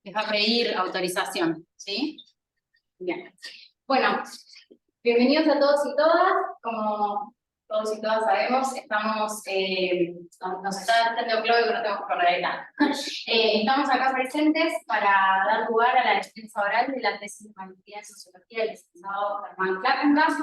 Les va a pedir autorización, ¿sí? Bien. Bueno, bienvenidos a todos y todas. Como todos y todas sabemos, estamos, nos está dando claro que no tenemos que correr acá. Estamos acá presentes para dar lugar a la defensa oral de la tesis de maestría en Sociología del licenciado Germán Klackenbach.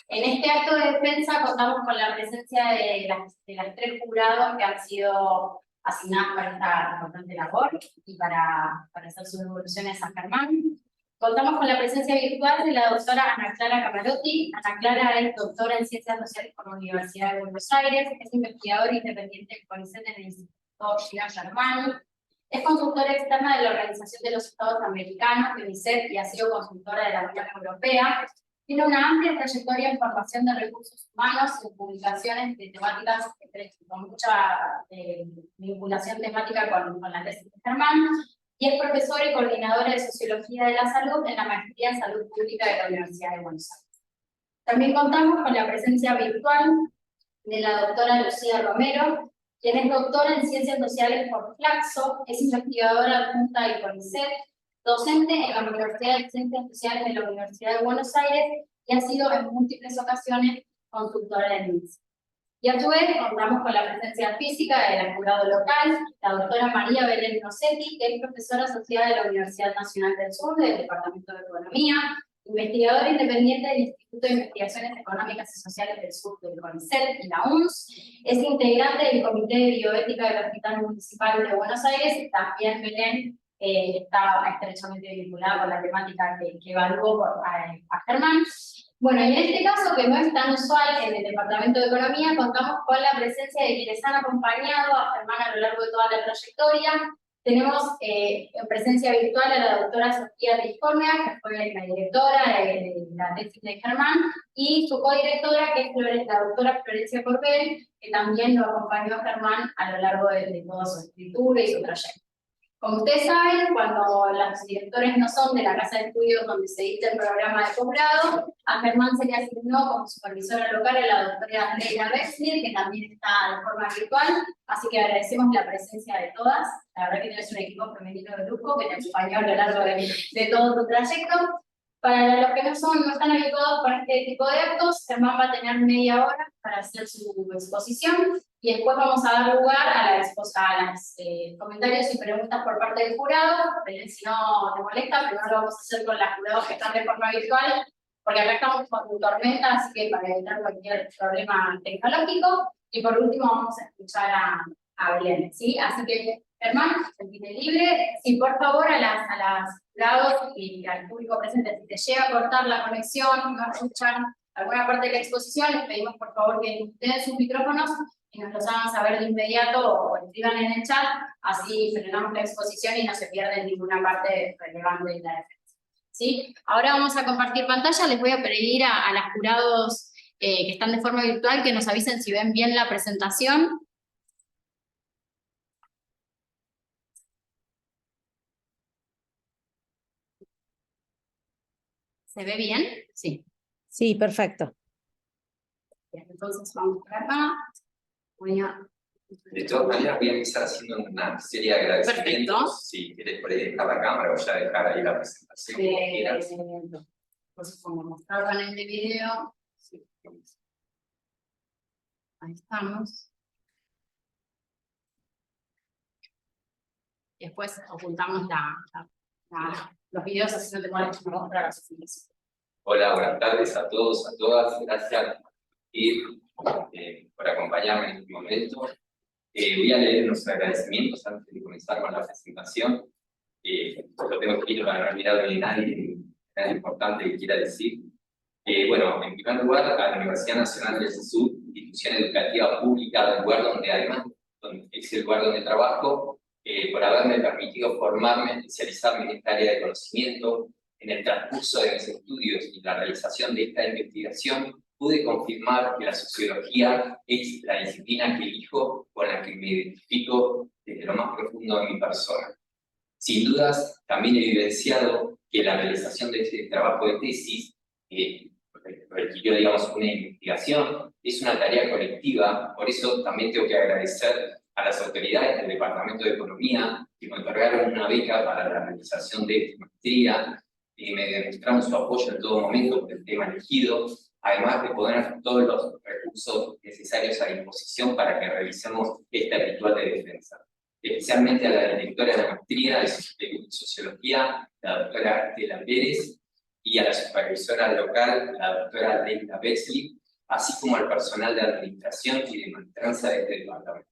En este acto de defensa contamos con la presencia de las tres jurados que han sido asignadas para esta importante labor y para hacer sus devoluciones a Germán. Contamos con la presencia virtual de la doctora Ana Clara Camarotti. Ana Clara es doctora en Ciencias Sociales por la Universidad de Buenos Aires, es investigadora independiente del CONICET en el Instituto Gina Germán, es consultora externa de la Organización de los Estados Americanos, CONICET, y ha sido consultora de la Unión Europea. Tiene una amplia trayectoria en formación de recursos humanos y en publicaciones de temáticas con mucha vinculación temática con la tesis de Germán, y es profesora y coordinadora de Sociología de la Salud en la Maestría en Salud Pública de la Universidad de Buenos Aires. También contamos con la presencia virtual de la doctora Lucía Romero, quien es doctora en Ciencias Sociales por Flaxo, es investigadora adjunta del CONICET, docente en la Universidad de Ciencias Sociales de la Universidad de Buenos Aires y ha sido en múltiples ocasiones consultora del MINSA. Y a su vez contamos con la presencia física del jurado local, la doctora María Belén Rossetti, que es profesora asociada de la Universidad Nacional del Sur del Departamento de Economía, investigadora independiente del Instituto de Investigaciones Económicas y Sociales del Sur del CONICET y la UNS, es integrante del Comité de Bioética del Hospital Municipal de Buenos Aires, y también Belén está estrechamente vinculada con la temática que evaluó a Germán. Bueno, en este caso, que no es tan usual en el Departamento de Economía, contamos con la presencia de quienes han acompañado a Germán a lo largo de toda la trayectoria. Tenemos en presencia virtual a la doctora Sofía Triscornia, que fue la directora de la tesis de Germán, y su codirectora, que es la doctora Florencia Corbel, que también lo acompañó a Germán a lo largo de toda su escritura y su trayectoria. Como ustedes saben, cuando los directores no son de la casa de estudios donde se dicta el programa de posgrado, a Germán se le asignó como supervisora local a la doctora Andrea Wexler, que también está de forma virtual, así que agradecemos la presencia de todas. La verdad que tienes un equipo femenino de lujo que te acompañó a lo largo de todo tu trayecto. Para los que no están habituados con este tipo de actos, Germán va a tener media hora para hacer su exposición, y después vamos a dar lugar a los comentarios y preguntas por parte del jurado. Si no te molesta, primero lo vamos a hacer con las jurados que están de forma virtual, porque acá estamos con tormenta, así que para evitar cualquier problema tecnológico. Y por último vamos a escuchar a Belén, ¿sí? Así que, Germán, sentite libre. Sí, por favor, a las jurados y al público presente, si te llega a cortar la conexión, no escuchan alguna parte de la exposición, les pedimos por favor que den sus micrófonos y nos los hagan saber de inmediato o escriban en el chat, así frenamos la exposición y no se pierde ninguna parte relevante de la defensa. ¿Sí? Ahora vamos a compartir pantalla, les voy a pedir a las jurados que están de forma virtual que nos avisen si ven bien la presentación. ¿Se ve bien? Sí. Sí, perfecto. Bien, entonces vamos por acá. De todas maneras, voy a empezar haciendo una serie de agradecimientos. Perfecto. Si quieres por ahí dejar la cámara o ya dejar ahí la presentación. Como quieras. Pues como mostraba en este video. Sí. Ahí estamos. Y después ocultamos los videos, así no te molestas por mostrar las oficinas. Hola, buenas tardes a todos, a todas. Gracias por acompañarme en este momento. Voy a leer los agradecimientos antes de comenzar con la presentación. Lo tengo escrito para no olvidarme de nadie, nada importante que quiera decir. Bueno, en primer lugar, a la Universidad Nacional del Sur, institución educativa pública del lugar donde además es el lugar donde trabajo, por haberme permitido formarme, especializarme en esta área de conocimiento. En el transcurso de mis estudios y la realización de esta investigación, pude confirmar que la sociología es la disciplina que elijo, con la que me identifico desde lo más profundo de mi persona. Sin dudas, también he vivenciado que la realización de este trabajo de tesis, que requirió, digamos, una investigación, es una tarea colectiva. Por eso también tengo que agradecer a las autoridades del Departamento de Economía que me otorgaron una beca para la realización de esta maestría, y me demostraron su apoyo en todo momento por el tema elegido, además de poner todos los recursos necesarios a disposición para que revisemos este ritual de defensa. Especialmente a la directora de la maestría de Sociología, la doctora Estela Pérez, y a la supervisora local, la doctora Leila Betzli, así como al personal de administración y de maestranza de este departamento.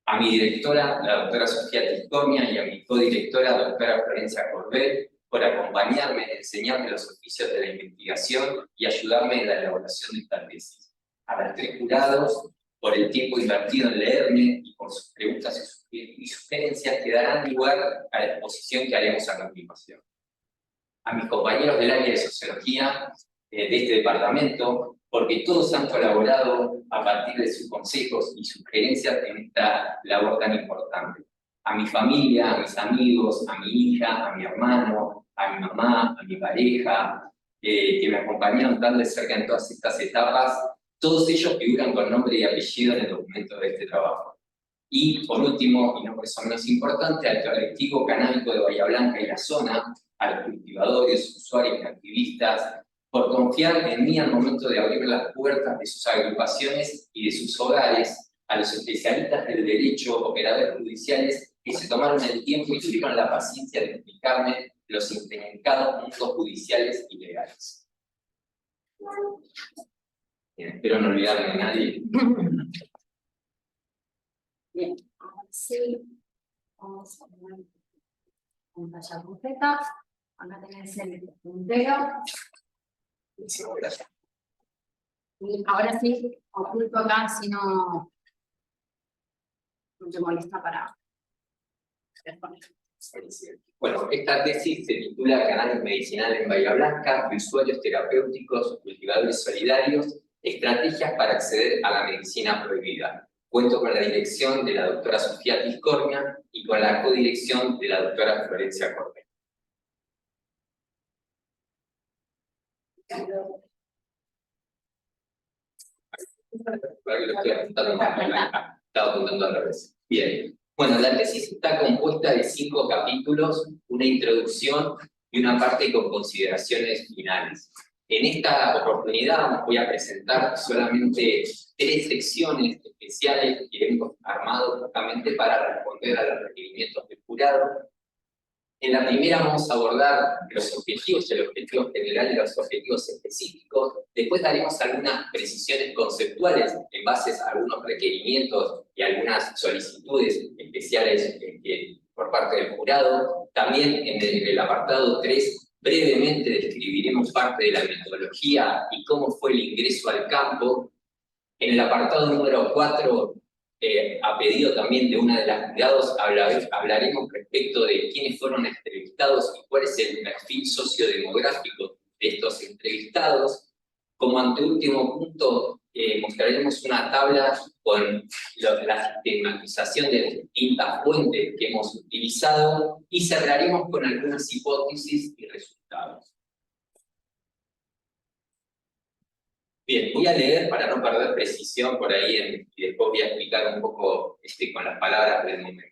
A mi directora, la doctora Sofía Tiscornia, y a mi codirectora, la doctora Florencia Corbet, por acompañarme, enseñarme los oficios de la investigación y ayudarme en la elaboración de esta tesis. A los 3 jurados, por el tiempo invertido en leerme y por sus preguntas y sugerencias que darán lugar a la exposición que haremos a continuación. A mis compañeros del área de Sociología de este departamento, porque todos han colaborado a partir de sus consejos y sugerencias en esta labor tan importante. A mi familia, a mis amigos, a mi hija, a mi hermano, a mi mamá, a mi pareja, que me acompañaron tan de cerca en todas estas etapas, todos ellos figuran con nombre y apellido en el documento de este trabajo. Y por último, y no por eso menos importante, al colectivo canábico de Bahía Blanca y la zona, a los cultivadores, usuarios y activistas, por confiar en mí al momento de abrir las puertas de sus agrupaciones y de sus hogares, a los especialistas del derecho, operadores judiciales, que se tomaron el tiempo y tuvieron la paciencia de explicarme los intrincados mundos judiciales y legales. Bien, espero no olvidarme de nadie. Bien, ahora sí, vamos a poner pantalla completa. Acá tenés el puntero. Y ahora sí, oculto acá si no te molesta para responder. Bueno, esta tesis se titula Cannabis medicinal en Bahía Blanca, usuarios terapéuticos, cultivadores solidarios, estrategias para acceder a la medicina prohibida. Cuento con la dirección de la doctora Sofía Tiscornia y con la codirección de la doctora Florencia Corbet. Estaba apuntando al revés. Bien. Bueno, la tesis está compuesta de 5 capítulos, una introducción y una parte con consideraciones finales. En esta oportunidad voy a presentar solamente 3 secciones especiales que hemos armado justamente para responder a los requerimientos del jurado. En la primera vamos a abordar los objetivos, el objetivo general y los objetivos específicos. Después daremos algunas precisiones conceptuales en base a algunos requerimientos y algunas solicitudes especiales por parte del jurado. También en el apartado 3, brevemente describiremos parte de la metodología y cómo fue el ingreso al campo. En el apartado número 4, a pedido también de una de las jurados, hablaremos respecto de quiénes fueron entrevistados y cuál es el perfil sociodemográfico de estos entrevistados. Como anteúltimo punto, mostraremos una tabla con la sistematización de las distintas fuentes que hemos utilizado y cerraremos con algunas hipótesis y resultados. Bien, voy a leer para no perder precisión por ahí y después voy a explicar un poco con las palabras del momento.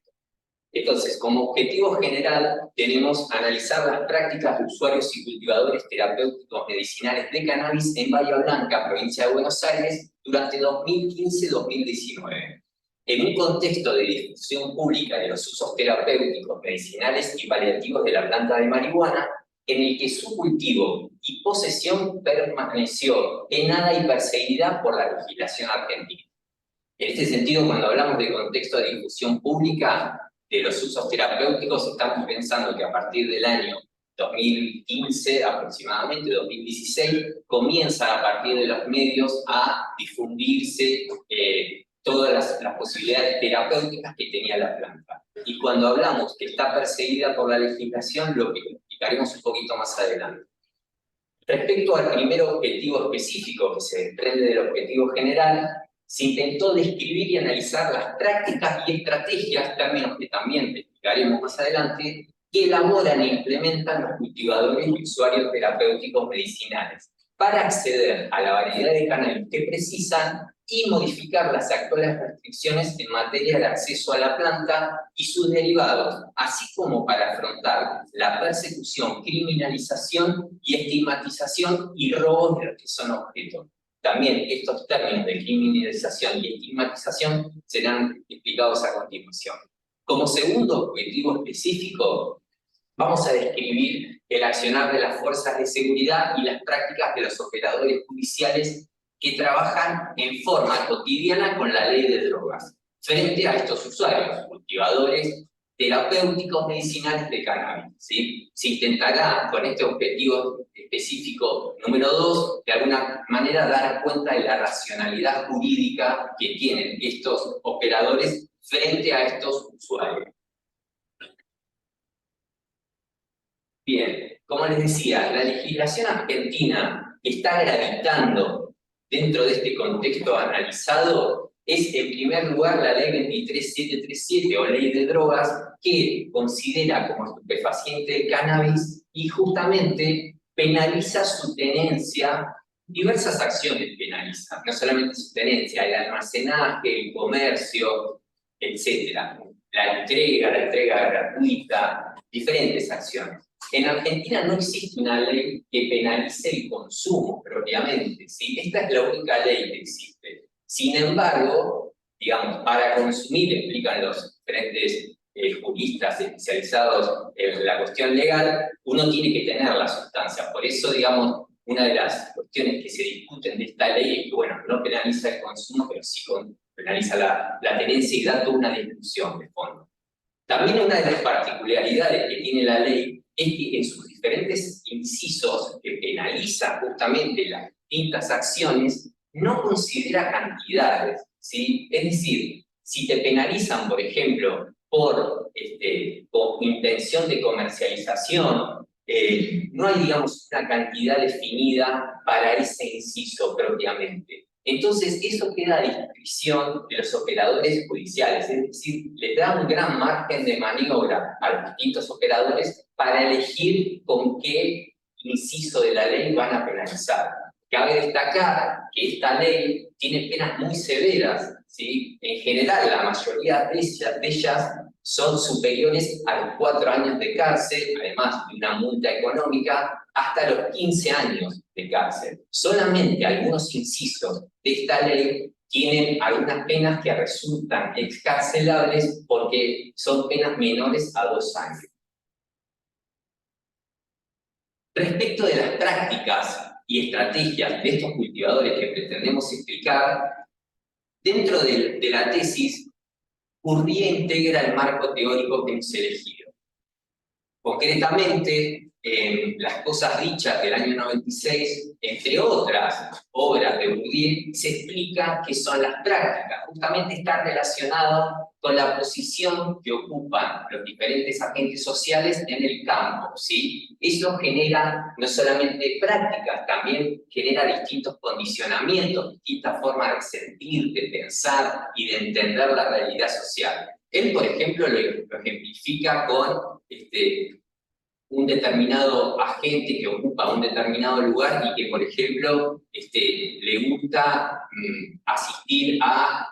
Entonces, como objetivo general, tenemos analizar las prácticas de usuarios y cultivadores terapéuticos medicinales de cannabis en Bahía Blanca, provincia de Buenos Aires, durante 2015-2019. En un contexto de difusión pública de los usos terapéuticos, medicinales y paliativos de la planta de marihuana, en el que su cultivo y posesión permaneció penada y perseguida por la legislación argentina. En este sentido, cuando hablamos de contexto de difusión pública de los usos terapéuticos, estamos pensando que a partir del año 2015, aproximadamente 2016, comienzan a partir de los medios a difundirse todas las posibilidades terapéuticas que tenía la planta. Y cuando hablamos que está perseguida por la legislación, lo explicaremos un poquito más adelante. Respecto al primer objetivo específico que se desprende del objetivo general, se intentó describir y analizar las prácticas y estrategias, términos que también explicaremos más adelante, que elaboran e implementan los cultivadores y usuarios terapéuticos medicinales para acceder a la variedad de cannabis que precisan y modificar las actuales restricciones en materia de acceso a la planta y sus derivados, así como para afrontar la persecución, criminalización y estigmatización y robos de los que son objeto. También estos términos de criminalización y estigmatización serán explicados a continuación. Como segundo objetivo específico, vamos a describir el accionar de las fuerzas de seguridad y las prácticas de los operadores judiciales que trabajan en forma cotidiana con la ley de drogas, frente a estos usuarios, cultivadores terapéuticos medicinales de cannabis, ¿sí? Se intentará, con este objetivo específico número 2, de alguna manera dar cuenta de la racionalidad jurídica que tienen estos operadores frente a estos usuarios. Bien, como les decía, la legislación argentina está gravitando dentro de este contexto analizado. Es en primer lugar la ley 23737 o ley de drogas, que considera como estupefaciente el cannabis y justamente penaliza su tenencia. Diversas acciones penalizan, no solamente su tenencia, el almacenaje, el comercio, etc. La entrega gratuita, diferentes acciones. En Argentina no existe una ley que penalice el consumo propiamente, ¿sí? Esta es la única ley que existe. Sin embargo, digamos, para consumir, explican los diferentes juristas especializados en la cuestión legal, uno tiene que tener la sustancia. Por eso, digamos, una de las cuestiones que se discuten de esta ley es que, bueno, no penaliza el consumo, pero sí penaliza la tenencia y da toda una discusión de fondo. También una de las particularidades que tiene la ley es que en sus diferentes incisos que penaliza justamente las distintas acciones, no considera cantidades, ¿sí? Es decir, si te penalizan, por ejemplo, por intención de comercialización, no hay, digamos, una cantidad definida para ese inciso propiamente. Entonces, eso queda a discreción de los operadores judiciales, es decir, le da un gran margen de maniobra a los distintos operadores para elegir con qué inciso de la ley van a penalizar. Cabe destacar que esta ley tiene penas muy severas, ¿sí? En general, la mayoría de ellas son superiores a los 4 años de cárcel, además de una multa económica, hasta los 15 años de cárcel. Solamente algunos incisos de esta ley tienen algunas penas que resultan excarcelables porque son penas menores a 2 años. Respecto de las prácticas y estrategias de estos cultivadores que pretendemos explicar, dentro de la tesis, Urría integra el marco teórico que hemos elegido. Concretamente, Las cosas dichas del año 96, entre otras obras de Bourdieu, se explica qué son las prácticas. Justamente está relacionado con la posición que ocupan los diferentes agentes sociales en el campo, ¿sí? Eso genera no solamente prácticas, también genera distintos condicionamientos, distintas formas de sentir, de pensar y de entender la realidad social. Él, por ejemplo, lo ejemplifica con un determinado agente que ocupa un determinado lugar y que, por ejemplo, le gusta asistir a,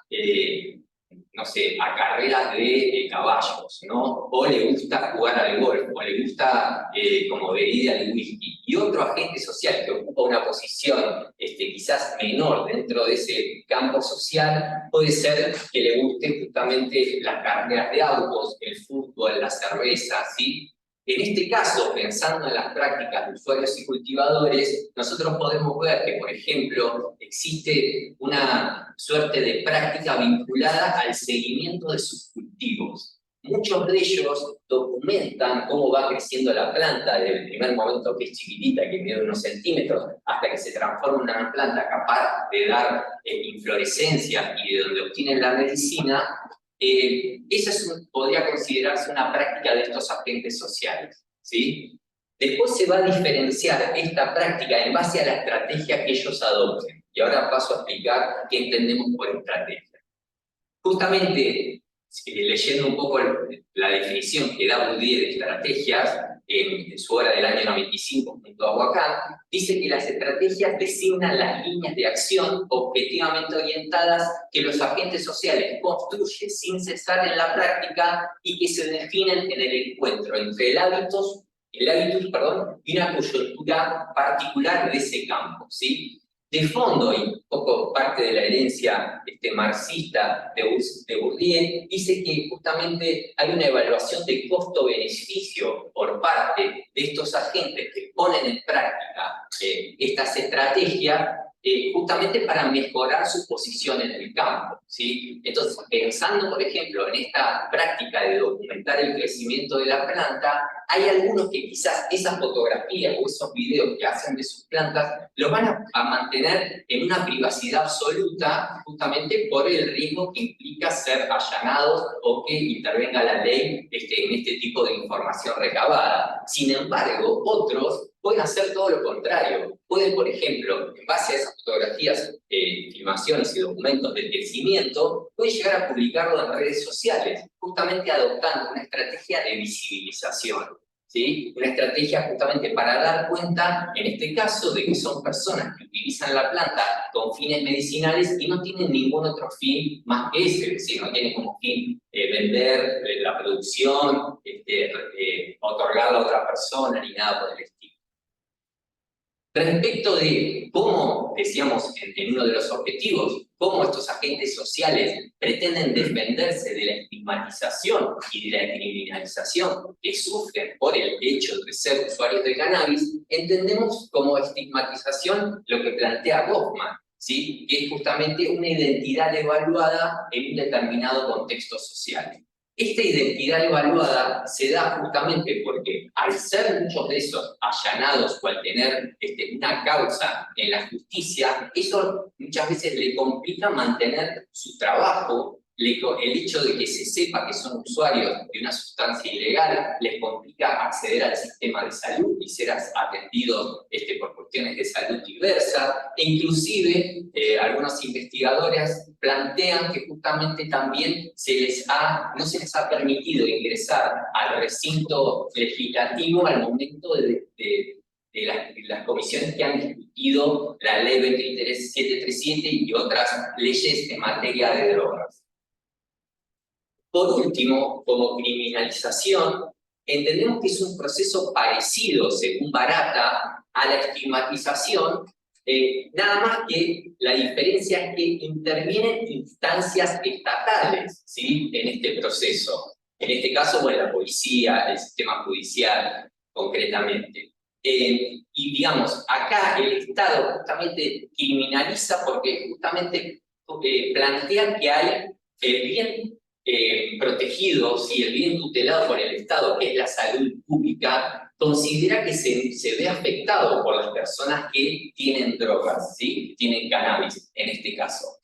no sé, a carreras de caballos, ¿no? O le gusta jugar al golf, o le gusta como bebida de whisky. Y otro agente social que ocupa una posición quizás menor dentro de ese campo social, puede ser que le guste justamente las carreras de autos, el fútbol, la cerveza, ¿sí? En este caso, pensando en las prácticas de usuarios y cultivadores, nosotros podemos ver que, por ejemplo, existe una suerte de práctica vinculada al seguimiento de sus cultivos. Muchos de ellos documentan cómo va creciendo la planta desde el primer momento que es chiquitita, que mide unos centímetros, hasta que se transforma en una planta capaz de dar inflorescencia y de donde obtienen la medicina. Esa podría considerarse una práctica de estos agentes sociales, ¿sí? Después se va a diferenciar esta práctica en base a la estrategia que ellos adopten. Y ahora paso a explicar qué entendemos por estrategia. Justamente, leyendo un poco la definición que da Bourdieu de estrategias, en su obra del año 95, junto a Huacán, dice que las estrategias designan las líneas de acción objetivamente orientadas que los agentes sociales construyen sin cesar en la práctica y que se definen en el encuentro entre el hábitus, y una coyuntura particular de ese campo, ¿sí? De fondo, y un poco parte de la herencia marxista de Bourdieu, dice que justamente hay una evaluación de costo-beneficio por parte de estos agentes que ponen en práctica estas estrategias justamente para mejorar su posición en el campo, ¿sí? Entonces, pensando, por ejemplo, en esta práctica de documentar el crecimiento de la planta, hay algunos que quizás esas fotografías o esos videos que hacen de sus plantas los van a mantener en una privacidad absoluta justamente por el riesgo que implica ser allanados o que intervenga la ley en este tipo de información recabada. Sin embargo, otros pueden hacer todo lo contrario. Pueden, por ejemplo, en base a esas fotografías, filmaciones y documentos del crecimiento, pueden llegar a publicarlo en redes sociales, justamente adoptando una estrategia de visibilización, ¿sí? Una estrategia justamente para dar cuenta, en este caso, de que son personas que utilizan la planta con fines medicinales y no tienen ningún otro fin más que ese, es decir, no tienen como fin vender la producción, otorgarla a otra persona, ni nada por el estilo. Respecto de cómo, decíamos en uno de los objetivos, cómo estos agentes sociales pretenden defenderse de la estigmatización y de la criminalización que sufren por el hecho de ser usuarios de cannabis, entendemos como estigmatización lo que plantea Goffman, ¿sí? Que es justamente una identidad evaluada en un determinado contexto social. Esta identidad evaluada se da justamente porque al ser muchos de esos allanados o al tener una causa en la justicia, eso muchas veces le complica mantener su trabajo. El hecho de que se sepa que son usuarios de una sustancia ilegal les complica acceder al sistema de salud y ser atendidos por cuestiones de salud diversas, e inclusive algunos investigadores plantean que justamente también no se les ha permitido ingresar al recinto legislativo al momento de las comisiones que han discutido la ley 23737 y otras leyes en materia de drogas. Por último, como criminalización, entendemos que es un proceso parecido, según Barata, a la estigmatización, nada más que la diferencia es que intervienen instancias estatales, ¿sí? En este proceso. En este caso, bueno, la policía, el sistema judicial, concretamente. Y digamos, acá el Estado justamente criminaliza porque justamente plantea que hay el bien protegido, sí, el bien tutelado por el Estado, que es la salud pública, considera que se ve afectado por las personas que tienen drogas, ¿sí? Que tienen cannabis, en este caso.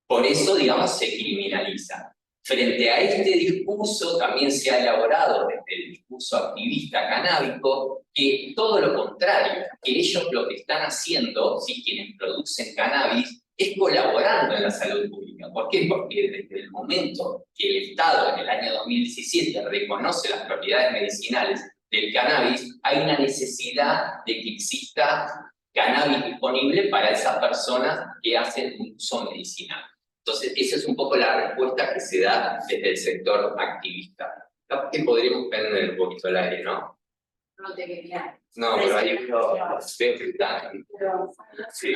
Por eso, digamos, se criminaliza. Frente a este discurso también se ha elaborado desde el discurso activista canábico que todo lo contrario, que ellos lo que están haciendo, ¿sí? Quienes producen cannabis, es colaborando en la salud pública. ¿Por qué? Porque desde el momento que el Estado en el año 2017 reconoce las propiedades medicinales del cannabis, hay una necesidad de que exista cannabis disponible para esas personas que hacen un uso medicinal. Entonces, esa es un poco la respuesta que se da desde el sector activista. Capaz que podríamos prender un poquito el aire, ¿no? No te quería. No, pero hay unos veo que están. Sí.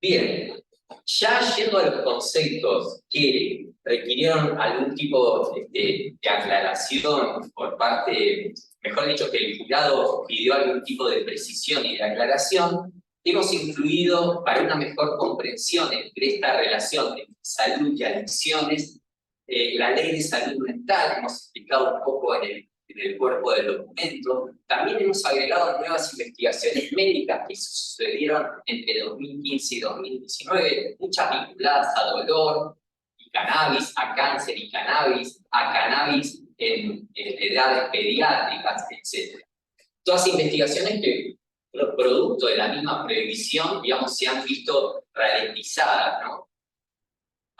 Bien, ya yendo a los conceptos que requirieron algún tipo de aclaración por parte, mejor dicho, que el jurado pidió algún tipo de precisión y de aclaración, hemos incluido, para una mejor comprensión entre esta relación entre salud y adicciones, la ley de salud mental, hemos explicado un poco en el cuerpo del documento. También hemos agregado nuevas investigaciones médicas que sucedieron entre 2015 y 2019, muchas vinculadas a dolor y cannabis, a cáncer y cannabis, a cannabis en edades pediátricas, etc. Todas investigaciones que, producto de la misma previsión, digamos, se han visto ralentizadas, ¿no?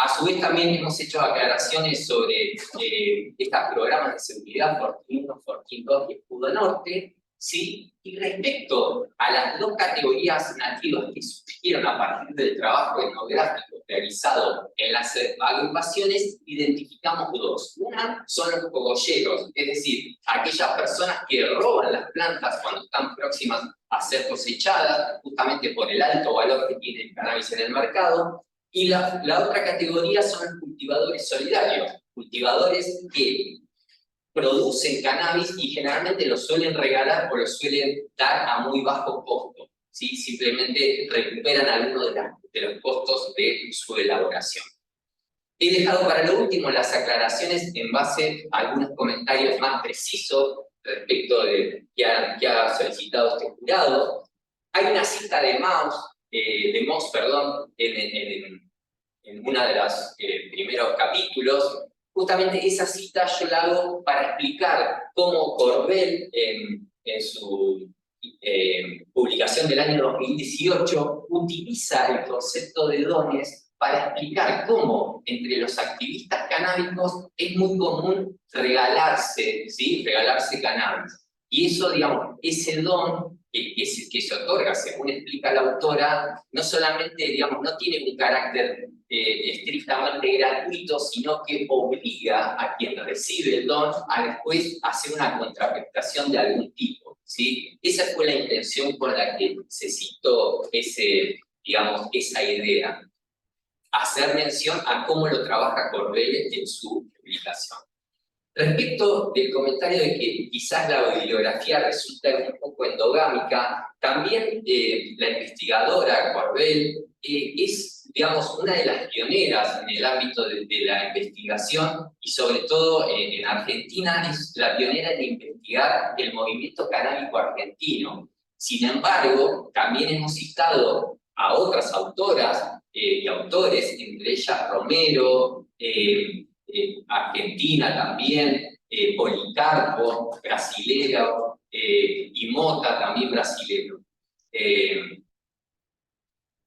A su vez también hemos hecho aclaraciones sobre estos programas de seguridad Fortín 1, Fortín 2 y Escudo Norte, ¿sí? Y respecto a las dos categorías nativas que surgieron a partir del trabajo etnográfico realizado en las agrupaciones, identificamos dos. Una son los cogolleros, es decir, aquellas personas que roban las plantas cuando están próximas a ser cosechadas, justamente por el alto valor que tiene el cannabis en el mercado. Y la otra categoría son los cultivadores solidarios, cultivadores que producen cannabis y generalmente lo suelen regalar o lo suelen dar a muy bajo costo, ¿sí? Simplemente recuperan algunos de los costos de su elaboración. He dejado para lo último las aclaraciones en base a algunos comentarios más precisos respecto de que ha solicitado este jurado. Hay una cita de Moss, en uno de los primeros capítulos. Justamente esa cita yo la hago para explicar cómo Corbel, en su publicación del año 2018, utiliza el concepto de dones para explicar cómo entre los activistas canábicos es muy común regalarse, ¿sí? Regalarse cannabis. Y eso, digamos, ese don que se otorga, según explica la autora, no solamente, digamos, no tiene un carácter estrictamente gratuito, sino que obliga a quien recibe el don a después hacer una contraprestación de algún tipo, ¿sí? Esa fue la intención con la que se citó esa idea. Hacer mención a cómo lo trabaja Corbel en su publicación. Respecto del comentario de que quizás la bibliografía resulta un poco endogámica, también la investigadora Corbel es, digamos, una de las pioneras en el ámbito de la investigación y sobre todo en Argentina es la pionera en investigar el movimiento canábico argentino. Sin embargo, también hemos citado a otras autoras y autores, entre ellas Romero, Argentina también, Policarpo, brasilero, y Mota, también brasilero.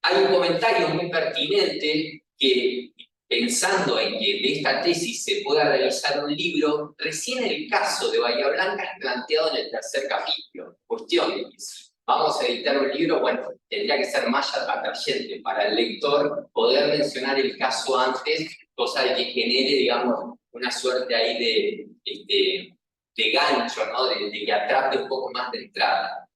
Hay un comentario muy pertinente que, pensando en que de esta tesis se pueda realizar un libro, recién el caso de Bahía Blanca es planteado en el tercer capítulo. Cuestión de que si vamos a editar un libro, bueno, tendría que ser más atrayente para el lector poder mencionar el caso antes, cosa de que genere, digamos, una suerte ahí de gancho, ¿no? De que atrape un poco más de entrada.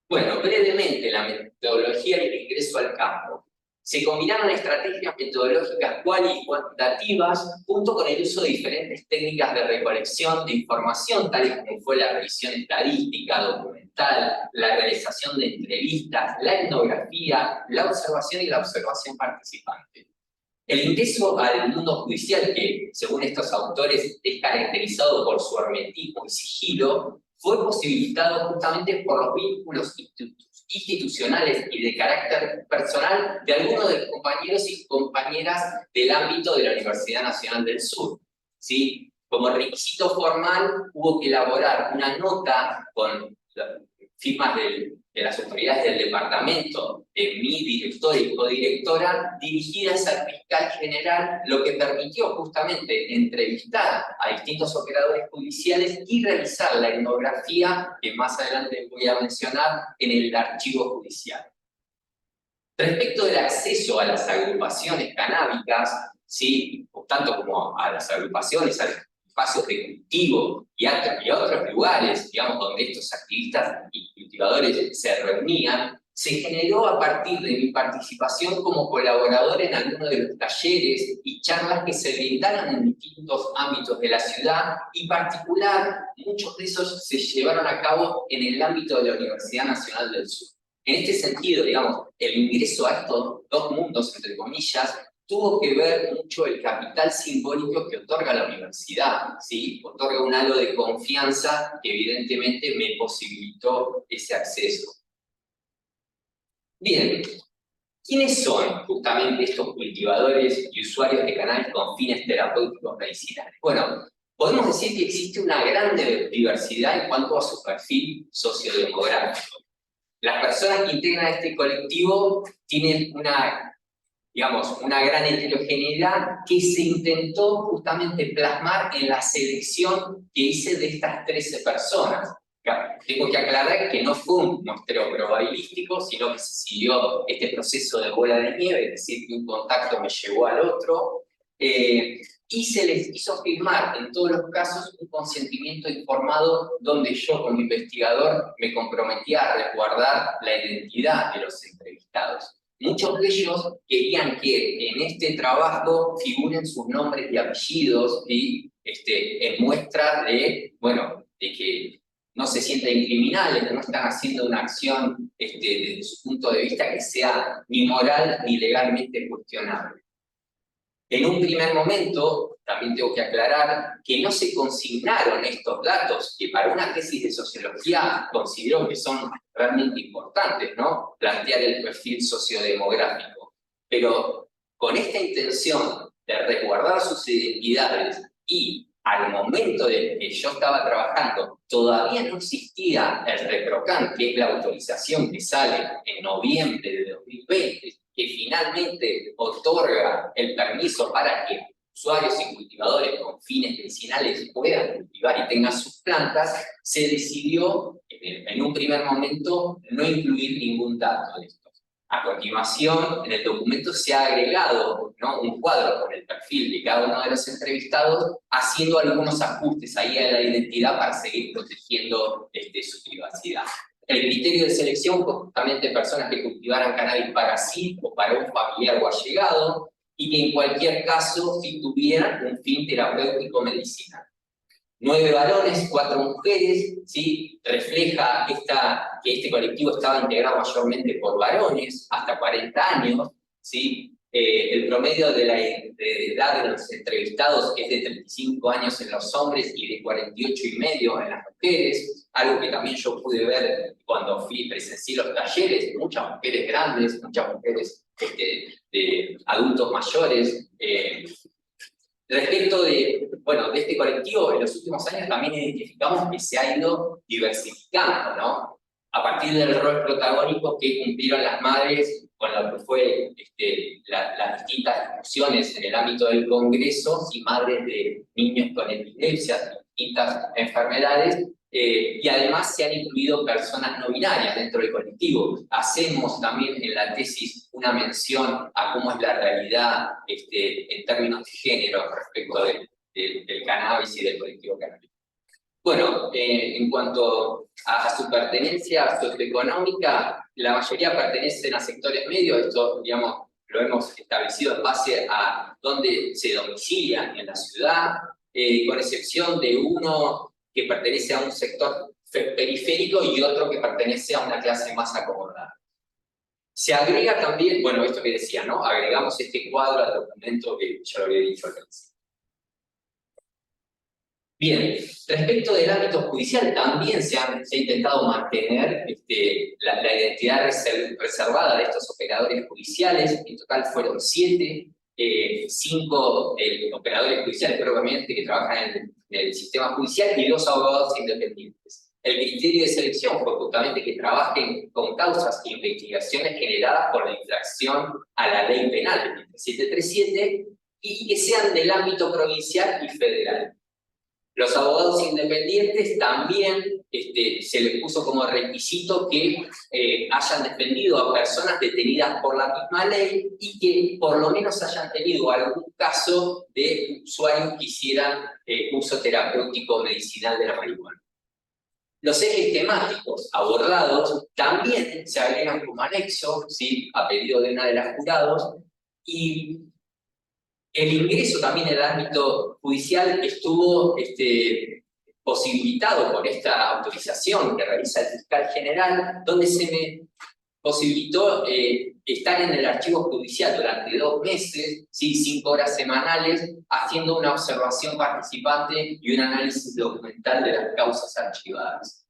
Bueno, brevemente, la metodología y el ingreso al campo. Se combinaron estrategias metodológicas cual y cuantitativas junto con el uso de diferentes técnicas de recolección de información, tales como fue la revisión estadística, documental, la realización de entrevistas, la etnografía, la observación y la observación participante. El ingreso al mundo judicial, que según estos autores es caracterizado por su hermetismo y sigilo, fue posibilitado justamente por los vínculos institucionales y de carácter personal de algunos de los compañeros y compañeras del ámbito de la Universidad Nacional del Sur, ¿sí? Como requisito formal hubo que elaborar una nota con firmas de las autoridades del departamento, de mi director y codirectora, dirigidas al fiscal general, lo que permitió justamente entrevistar a distintos operadores judiciales y realizar la etnografía, que más adelante voy a mencionar, en el archivo judicial. Respecto del acceso a las agrupaciones canábicas, ¿sí? Tanto como a las agrupaciones, a los espacios de cultivo y a otros lugares, digamos, donde estos activistas y cultivadores se reunían, se generó a partir de mi participación como colaborador en algunos de los talleres y charlas que se brindaron en distintos ámbitos de la ciudad, y en particular, muchos de esos se llevaron a cabo en el ámbito de la Universidad Nacional del Sur. En este sentido, digamos, el ingreso a estos dos mundos, entre comillas, tuvo que ver mucho el capital simbólico que otorga la universidad, ¿sí? Otorga un halo de confianza que evidentemente me posibilitó ese acceso. Bien, ¿quiénes son justamente estos cultivadores y usuarios de cannabis con fines terapéuticos medicinales? Bueno, podemos decir que existe una gran diversidad en cuanto a su perfil sociodemográfico. las personas que integran este colectivo tienen digamos, una gran heterogeneidad que se intentó justamente plasmar en la selección que hice de estas 13 personas. Tengo que aclarar que no fue un muestreo probabilístico, sino que se siguió este proceso de bola de nieve, es decir, que un contacto me llevó al otro, y se les hizo firmar en todos los casos un consentimiento informado donde yo como investigador me comprometía a resguardar la identidad de los entrevistados. Muchos de ellos querían que en este trabajo figuren sus nombres y apellidos y en muestra de, bueno, de que no se sienten criminales, que no están haciendo una acción desde su punto de vista que sea ni moral ni legalmente cuestionable. En un primer momento, también tengo que aclarar que no se consignaron estos datos, que para una tesis de sociología considero que son realmente importantes, ¿no? Plantear el perfil sociodemográfico. Pero con esta intención de resguardar sus identidades y al momento de que yo estaba trabajando, todavía no existía el ReproCan, que es la autorización que sale en noviembre de 2020, que finalmente otorga el permiso para que usuarios y cultivadores con fines medicinales puedan cultivar y tengan sus plantas, se decidió en un primer momento no incluir ningún dato de esto. A continuación, en el documento se ha agregado, ¿no?, un cuadro con el perfil de cada uno de los entrevistados, haciendo algunos ajustes ahí a la identidad para seguir protegiendo su privacidad. El criterio de selección fue justamente personas que cultivaran cannabis para sí o para un familiar o allegado, y que en cualquier caso sí tuvieran un fin terapéutico medicinal. 9 varones, 4 mujeres, ¿sí? Refleja que este colectivo estaba integrado mayormente por varones, hasta 40 años, ¿sí? El promedio de edad de los entrevistados es de 35 años en los hombres y de 48,5 en las mujeres, algo que también yo pude ver cuando presencié los talleres, muchas mujeres grandes, muchas mujeres de adultos mayores. Respecto de este colectivo, en los últimos años también identificamos que se ha ido diversificando, ¿no? A partir del rol protagónico que cumplieron las madres con lo que fue las distintas discusiones en el ámbito del Congreso, y madres de niños con epilepsia, distintas enfermedades, y además se han incluido personas no binarias dentro del colectivo. Hacemos también en la tesis una mención a cómo es la realidad en términos de género respecto del cannabis y del colectivo cannabis. Bueno, en cuanto a su pertenencia socioeconómica, la mayoría pertenecen a sectores medios. Esto, digamos, lo hemos establecido en base a dónde se domicilian en la ciudad, con excepción de uno que pertenece a un sector periférico y otro que pertenece a una clase más acomodada. Se agrega también, bueno, esto que decía, ¿no? Agregamos este cuadro al documento que ya lo había dicho al principio. Bien, respecto del ámbito judicial, también se ha intentado mantener la identidad reservada de estos operadores judiciales. En total fueron 7, 5 operadores judiciales propiamente que trabajan en el sistema judicial y 2 abogados independientes. El criterio de selección fue justamente que trabajen con causas e investigaciones generadas por la infracción a la ley penal del 737 y que sean del ámbito provincial y federal. Los abogados independientes también se les puso como requisito que hayan defendido a personas detenidas por la misma ley y que por lo menos hayan tenido algún caso de usuarios que hicieran uso terapéutico medicinal de la marihuana. Los ejes temáticos abordados también se agregan como anexo, ¿sí?, a pedido de una de las jurados, y el ingreso también en el ámbito judicial estuvo posibilitado por esta autorización que realiza el fiscal general, donde se me posibilitó estar en el archivo judicial durante 2 meses, ¿sí?, 5 horas semanales, haciendo una observación participante y un análisis documental de las causas archivadas.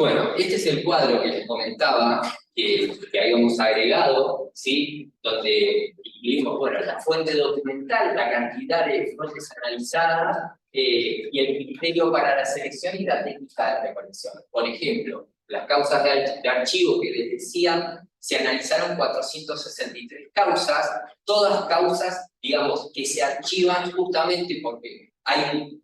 Bueno, este es el cuadro que les comentaba que habíamos agregado, ¿sí? Donde incluimos, bueno, la fuente documental, la cantidad de fuentes analizadas y el criterio para la selección y la técnica de recolección. Por ejemplo, las causas de archivo que les decía, se analizaron 463 causas, todas causas, digamos, que se archivan justamente porque hay un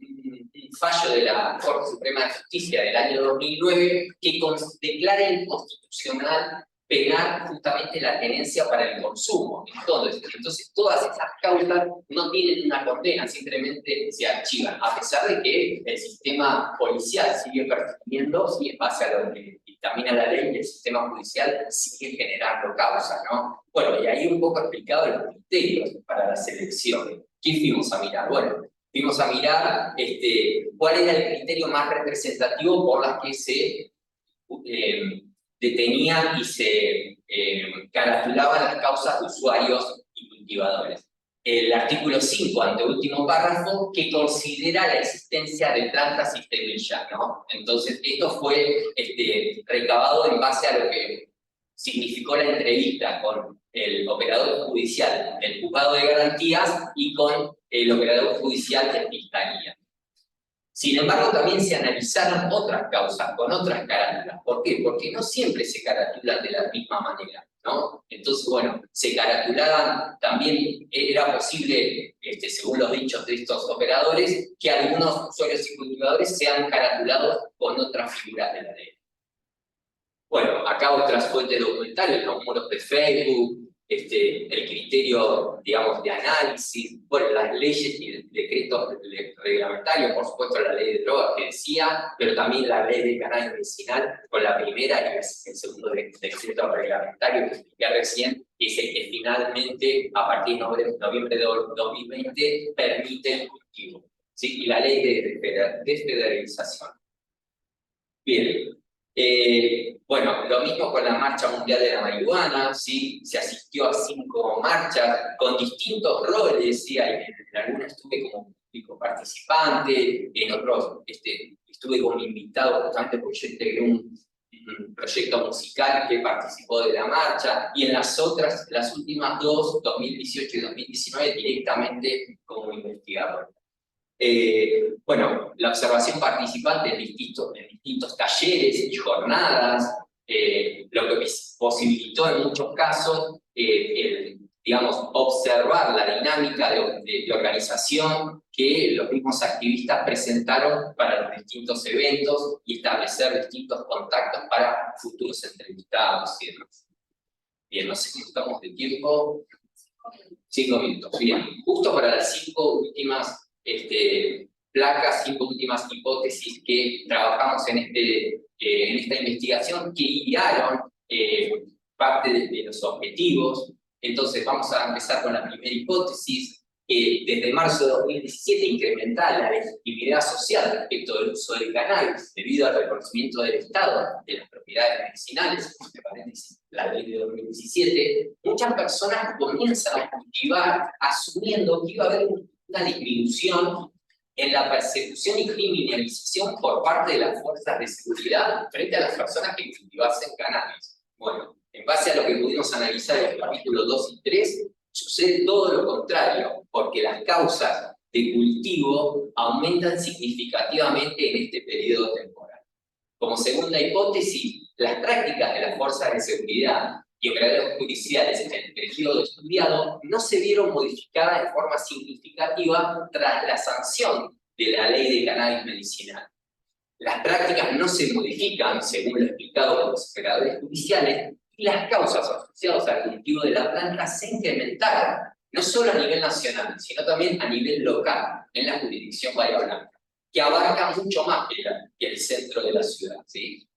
fallo de la Corte Suprema de Justicia del año 2009 que declara inconstitucional penal justamente la tenencia para el consumo. Entonces todas esas causas no tienen una condena, simplemente se archivan, a pesar de que el sistema policial sigue persiguiendo, y en base a lo que dictamina la ley, el sistema judicial sigue generando causas, ¿no? Bueno, y ahí un poco explicado los criterios para la selección. ¿Qué fuimos a mirar? Bueno, fuimos a mirar cuál era el criterio más representativo por las que se detenían y se caratulaban las causas de usuarios y cultivadores. El artículo 5, anteúltimo párrafo, que considera la existencia de plantas y semillas, ¿no? Entonces, esto fue recabado en base a lo que significó la entrevista con el operador judicial del juzgado de garantías y con el operador judicial de fiscalía. Sin embargo, también se analizaron otras causas, con otras carátulas. ¿Por qué? Porque no siempre se caratulan de la misma manera, ¿no? Entonces, bueno, se caratulaban, también era posible, según los dichos de estos operadores, que algunos usuarios y cultivadores sean caratulados con otras figuras de la ley. Bueno, acá otras fuentes documentales, los muros de Facebook, el criterio, digamos, de análisis, bueno, las leyes y decretos reglamentarios, por supuesto la ley de drogas que decía, pero también la ley de cannabis medicinal con la primera y el segundo decreto reglamentario que expliqué recién, que es el que finalmente, a partir de noviembre de 2020, permite el cultivo, ¿sí? Y la ley de desfederalización. Bien. Bueno, lo mismo con la Marcha Mundial de la Marihuana, ¿sí? Se asistió a 5 marchas con distintos roles, ¿sí? En algunas estuve como público participante, en otros estuve como invitado justamente porque yo integré un proyecto musical que participó de la marcha, y en las otras, las últimas dos, 2018 y 2019, directamente como investigador. Bueno, la observación participante en distintos talleres y jornadas, lo que posibilitó en muchos casos, digamos, observar la dinámica de organización que los mismos activistas presentaron para los distintos eventos y establecer distintos contactos para futuros entrevistados y demás. Bien, no sé cómo estamos de tiempo. 5 minutos, bien. Justo para las 5 últimas placas, 5 últimas hipótesis que trabajamos en esta investigación, que guiaron parte de los objetivos. Entonces vamos a empezar con la primera hipótesis, que desde marzo de 2017 incrementar la legitimidad social respecto del uso del cannabis debido al reconocimiento del Estado de las propiedades medicinales, entre paréntesis, la ley de 2017, muchas personas comienzan a cultivar asumiendo que iba a haber una disminución en la persecución y criminalización por parte de las fuerzas de seguridad frente a las personas que cultivasen cannabis. Bueno, en base a lo que pudimos analizar en el capítulo 2 y 3, sucede todo lo contrario, porque las causas de cultivo aumentan significativamente en este periodo temporal. Como segunda hipótesis, las prácticas de las fuerzas de seguridad y operadores judiciales en el periodo estudiado no se vieron modificadas de forma significativa tras la sanción de la ley de cannabis medicinal. Las prácticas no se modifican, según lo explicado por los operadores judiciales, y las causas asociadas al cultivo de la planta se incrementaron, no solo a nivel nacional, sino también a nivel local, en la jurisdicción Bahía Blanca, que abarca mucho más que el centro de la ciudad, ¿sí?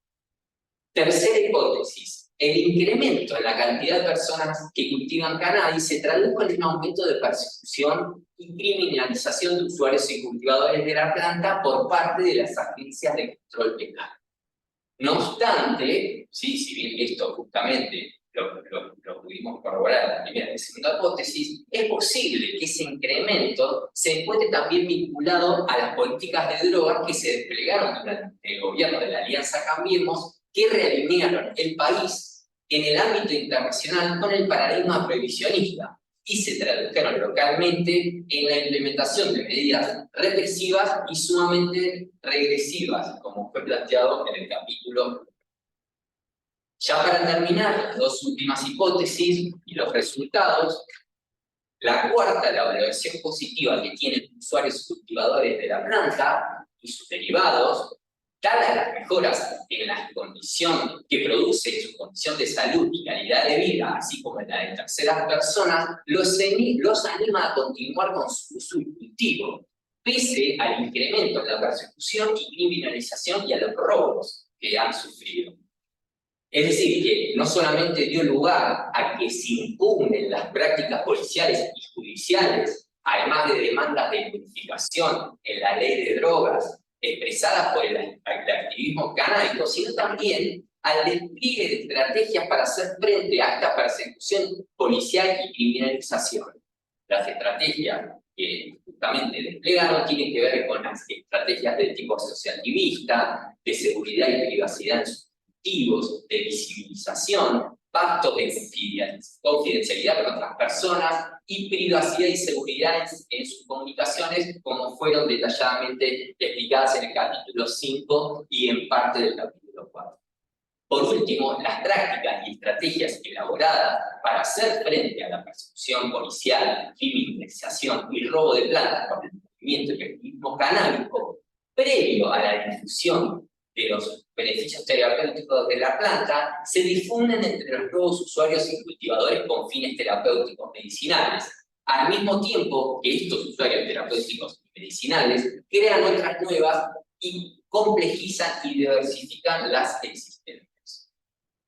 Tercera hipótesis, el incremento en la cantidad de personas que cultivan cannabis se tradujo en un aumento de persecución y criminalización de usuarios y cultivadores de la planta por parte de las agencias de control penal. No obstante, ¿sí? Si bien esto justamente lo pudimos corroborar en la primera y segunda hipótesis, es posible que ese incremento se encuentre también vinculado a las políticas de drogas que se desplegaron durante el gobierno de la Alianza Cambiemos, que realinearon el país en el ámbito internacional con el paradigma prohibicionista y se tradujeron localmente en la implementación de medidas represivas y sumamente regresivas, como fue planteado en el capítulo. Ya para terminar, las dos últimas hipótesis y los resultados, la cuarta, la evaluación positiva que tienen usuarios cultivadores de la planta y sus derivados, dadas las mejoras en la condición que produce en su condición de salud y calidad de vida, así como en la de terceras personas, los anima a continuar con su uso y cultivo, pese al incremento en la persecución y criminalización y a los robos que han sufrido. Es decir, que no solamente dio lugar a que se impugnen las prácticas policiales y judiciales, además de demandas de modificación en la ley de drogas expresadas por el activismo canábico, sino también al despliegue de estrategias para hacer frente a esta persecución policial y criminalización. Las estrategias que justamente desplegaron tienen que ver con las estrategias de tipo asociativista, de seguridad y privacidad en sus de visibilización, pactos de confidencialidad con otras personas y privacidad y seguridad en sus comunicaciones, como fueron detalladamente explicadas en el capítulo 5 y en parte del capítulo 4. Por último, las prácticas y estrategias elaboradas para hacer frente a la persecución policial, criminalización y robo de plantas por el movimiento y activismo canábico, previo a la difusión de los beneficios terapéuticos de la planta, se difunden entre los nuevos usuarios y cultivadores con fines terapéuticos medicinales, al mismo tiempo que estos usuarios terapéuticos y medicinales crean otras nuevas y complejizan y diversifican las existentes.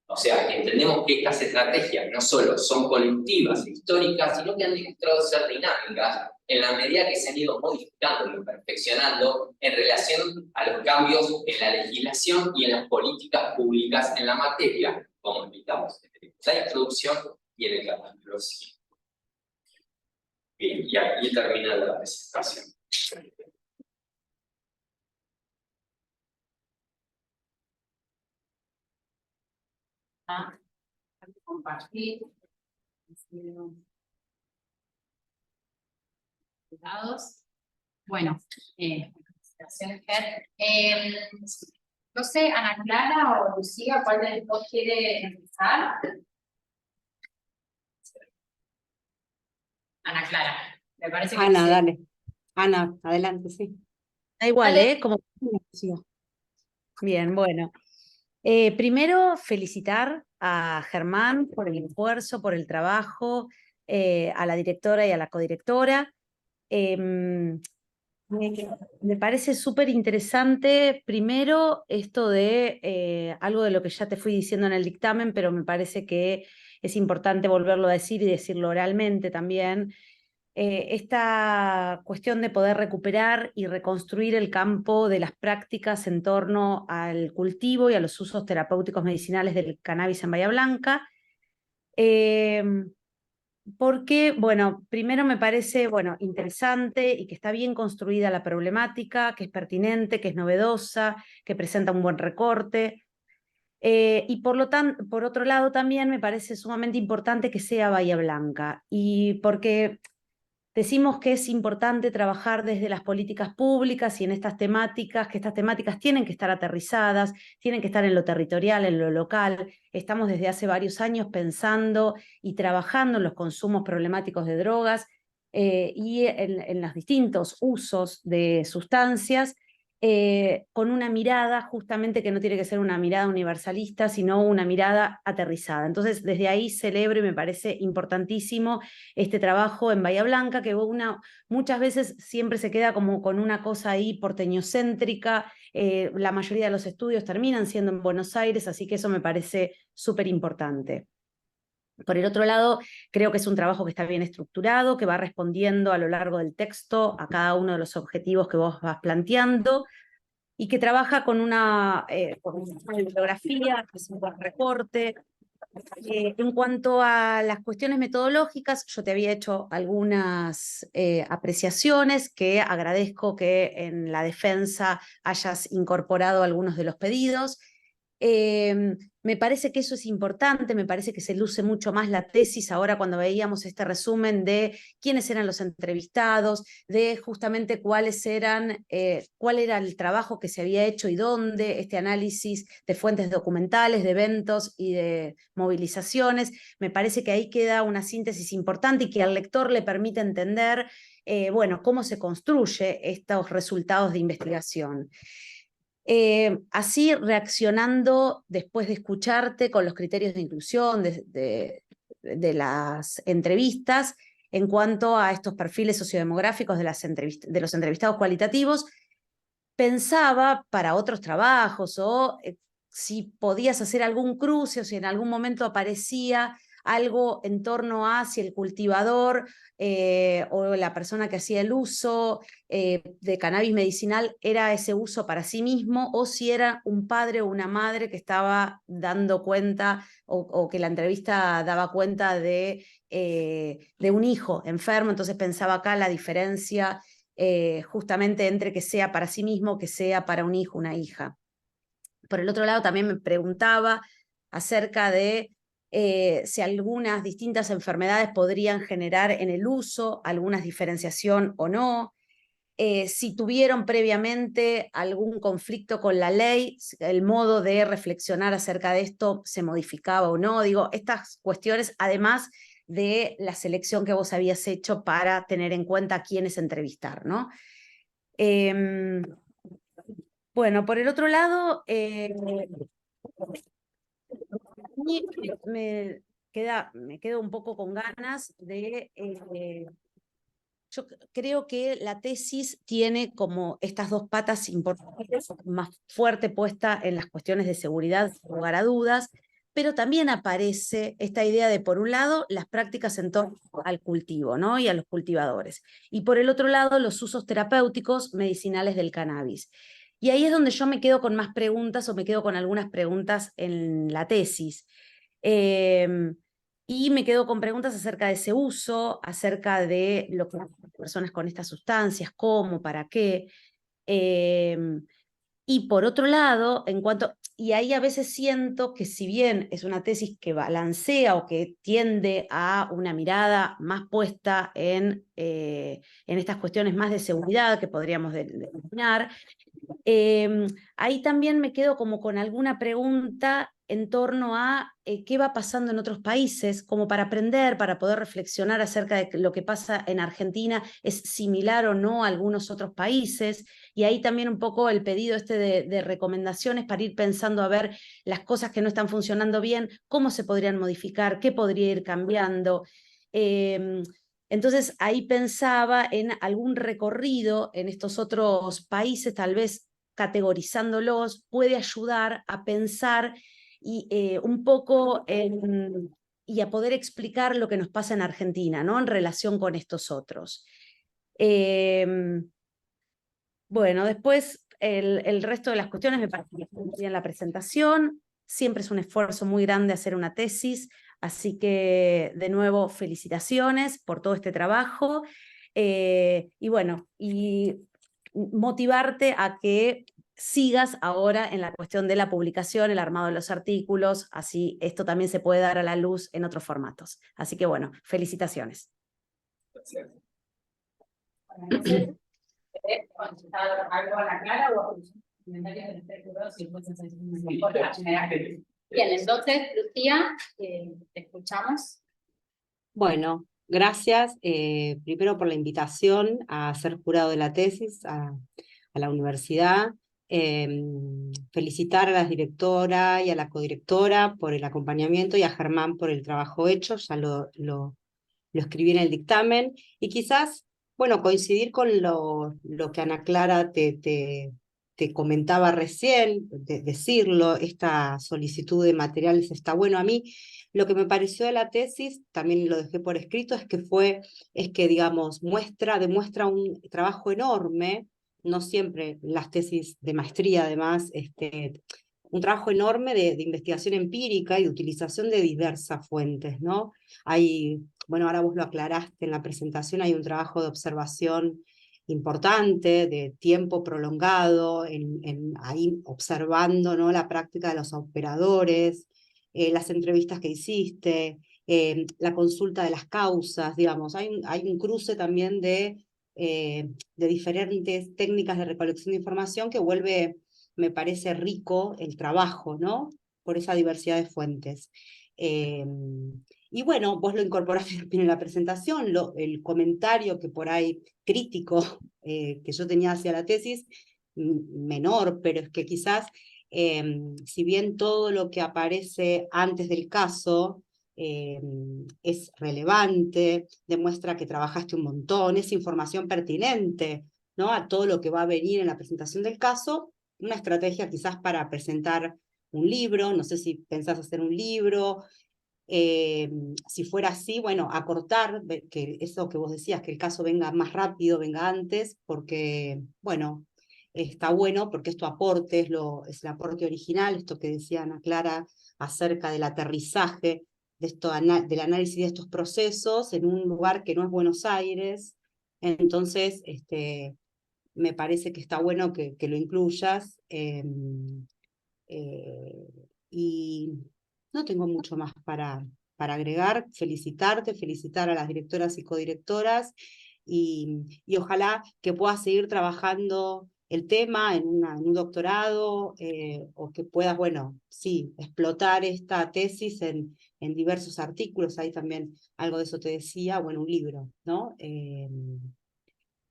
O sea, entendemos que estas estrategias no solo son colectivas e históricas, sino que han demostrado ser dinámicas en la medida que se han ido modificando y perfeccionando en relación a los cambios en la legislación y en las políticas públicas en la materia, como explicamos en la introducción y en el capítulo 5. Bien, y aquí termina la presentación. Compartir. Bueno, no sé, Ana Clara o Lucía, ¿cuál de los dos quiere empezar? Ana Clara, me parece que Ana, sí. dale. Ana, adelante, sí. Da igual, Dale. Como... Bien, bueno. Primero, felicitar a Germán por el esfuerzo, por el trabajo, a la directora y a la codirectora. Me parece súper interesante, primero, esto de algo de lo que ya te fui diciendo en el dictamen, pero me parece que es importante volverlo a decir y decirlo oralmente también. Esta cuestión de poder recuperar y reconstruir el campo de las prácticas en torno al cultivo y a los usos terapéuticos medicinales del cannabis en Bahía Blanca. Porque, bueno, primero me parece, interesante y que está bien construida la problemática, que es pertinente, que es novedosa, que presenta un buen recorte. Y por otro lado también me parece sumamente importante que sea Bahía Blanca, y porque decimos que es importante trabajar desde las políticas públicas y en estas temáticas, que estas temáticas tienen que estar aterrizadas, tienen que estar en lo territorial, en lo local. Estamos desde hace varios años pensando y trabajando en los consumos problemáticos de drogas y en los distintos usos de sustancias, con una mirada justamente que no tiene que ser una mirada universalista, sino una mirada aterrizada. Entonces, desde ahí celebro y me parece importantísimo este trabajo en Bahía Blanca, que muchas veces siempre se queda como con una cosa ahí porteñocéntrica. La mayoría de los estudios terminan siendo en Buenos Aires, así que eso me parece súper importante. Por el otro lado, creo que es un trabajo que está bien estructurado, que va respondiendo a lo largo del texto a cada uno de los objetivos que vos vas planteando, y que trabaja con una bibliografía, que es un buen reporte, En cuanto a las cuestiones metodológicas, yo te había hecho algunas apreciaciones que agradezco que en la defensa hayas incorporado algunos de los pedidos. Me parece que eso es importante, me parece que se luce mucho más la tesis ahora cuando veíamos este resumen de quiénes eran los entrevistados, de justamente cuál era el trabajo que se había hecho y dónde, este análisis de fuentes documentales, de eventos y de movilizaciones. Me parece que ahí queda una síntesis importante y que al lector le permite entender bueno, cómo se construye estos resultados de investigación. Así reaccionando después de escucharte con los criterios de inclusión de las entrevistas en cuanto a estos perfiles sociodemográficos de los entrevistados cualitativos, pensaba para otros trabajos o si podías hacer algún cruce o si en algún momento aparecía algo en torno a si el cultivador o la persona que hacía el uso de cannabis medicinal era ese uso para sí mismo o si era un padre o una madre que estaba dando cuenta o que la entrevista daba cuenta de un hijo enfermo. Entonces pensaba acá la diferencia justamente entre que sea para sí mismo, que sea para un hijo, una hija. Por el otro lado, también me preguntaba acerca de si algunas distintas enfermedades podrían generar en el uso alguna diferenciación o no, si tuvieron previamente algún conflicto con la ley, el modo de reflexionar acerca de esto se modificaba o no. Digo, estas cuestiones, además de la selección que vos habías hecho para tener en cuenta a quiénes entrevistar, ¿no? Bueno, por el otro lado, me quedo un poco con ganas de... yo creo que la tesis tiene como estas dos patas importantes, más fuerte puesta en las cuestiones de seguridad, sin lugar a dudas, pero también aparece esta idea de, por un lado, las prácticas en torno al cultivo, ¿no? Y a los cultivadores, y por el otro lado, los usos terapéuticos medicinales del cannabis. Y ahí es donde yo me quedo con más preguntas o me quedo con algunas preguntas en la tesis. Y me quedo con preguntas acerca de ese uso, acerca de lo que hacen las personas con estas sustancias, cómo, para qué. Y por otro lado, y ahí a veces siento que si bien es una tesis que balancea o que tiende a una mirada más puesta en estas cuestiones más de seguridad que podríamos denominar, ahí también me quedo como con alguna pregunta en torno a qué va pasando en otros países, como para aprender, para poder reflexionar acerca de lo que pasa en Argentina, es similar o no a algunos otros países, y ahí también un poco el pedido de recomendaciones para ir pensando a ver las cosas que no están funcionando bien, cómo se podrían modificar, qué podría ir cambiando. Entonces ahí pensaba en algún recorrido en estos otros países, tal vez categorizándolos, puede ayudar a pensar y un poco y a poder explicar lo que nos pasa en Argentina, ¿no? En relación con estos otros. Bueno, después el resto de las cuestiones me parece que está muy bien la presentación. Siempre es un esfuerzo muy grande hacer una tesis, así que de nuevo felicitaciones por todo este trabajo. Y bueno, y motivarte a que sigas ahora en la cuestión de la publicación, el armado de los artículos, así esto también se puede dar a la luz en otros formatos. Así que bueno, felicitaciones. Gracias. ¿Contestar algo a la clara o comentarios del espectador? Bien, entonces, Lucía, te escuchamos. Bueno, gracias primero por la invitación a ser jurado de la tesis a la universidad. Felicitar a la directora y a la codirectora por el acompañamiento y a Germán por el trabajo hecho, ya lo escribí en el dictamen, y quizás, bueno, coincidir con lo que Ana Clara te comentaba recién, decirlo, esta solicitud de materiales está bueno. A mí lo que me pareció de la tesis, también lo dejé por escrito, es que digamos, demuestra un trabajo enorme. No siempre las tesis de maestría, además, un trabajo enorme de investigación empírica y de utilización de diversas fuentes, ¿no? Hay, bueno, ahora vos lo aclaraste en la presentación, hay un trabajo de observación importante, de tiempo prolongado, ahí observando, ¿no?, la práctica de los operadores, las entrevistas que hiciste, la consulta de las causas, digamos, hay un cruce también de diferentes técnicas de recolección de información que vuelve, me parece, rico el trabajo, ¿no?, por esa diversidad de fuentes. Y bueno, vos lo incorporaste también en la presentación, el comentario que por ahí crítico que yo tenía hacia la tesis, menor, pero es que quizás, si bien todo lo que aparece antes del caso es relevante, demuestra que trabajaste un montón, es información pertinente, ¿no?, a todo lo que va a venir en la presentación del caso, una estrategia quizás para presentar un libro, no sé si pensás hacer un libro, si fuera así, bueno, acortar, que eso que vos decías, que el caso venga más rápido, venga antes, porque, bueno, está bueno, porque esto aporte, es el aporte original, esto que decía Ana Clara acerca del aterrizaje, del análisis de estos procesos en un lugar que no es Buenos Aires. Entonces, me parece que está bueno que lo incluyas, y no tengo mucho más para agregar, felicitarte, felicitar a las directoras y codirectoras, y ojalá que puedas seguir trabajando el tema en un doctorado, o que puedas, bueno, sí, explotar esta tesis en diversos artículos, ahí también algo de eso te decía, bueno, un libro, ¿no?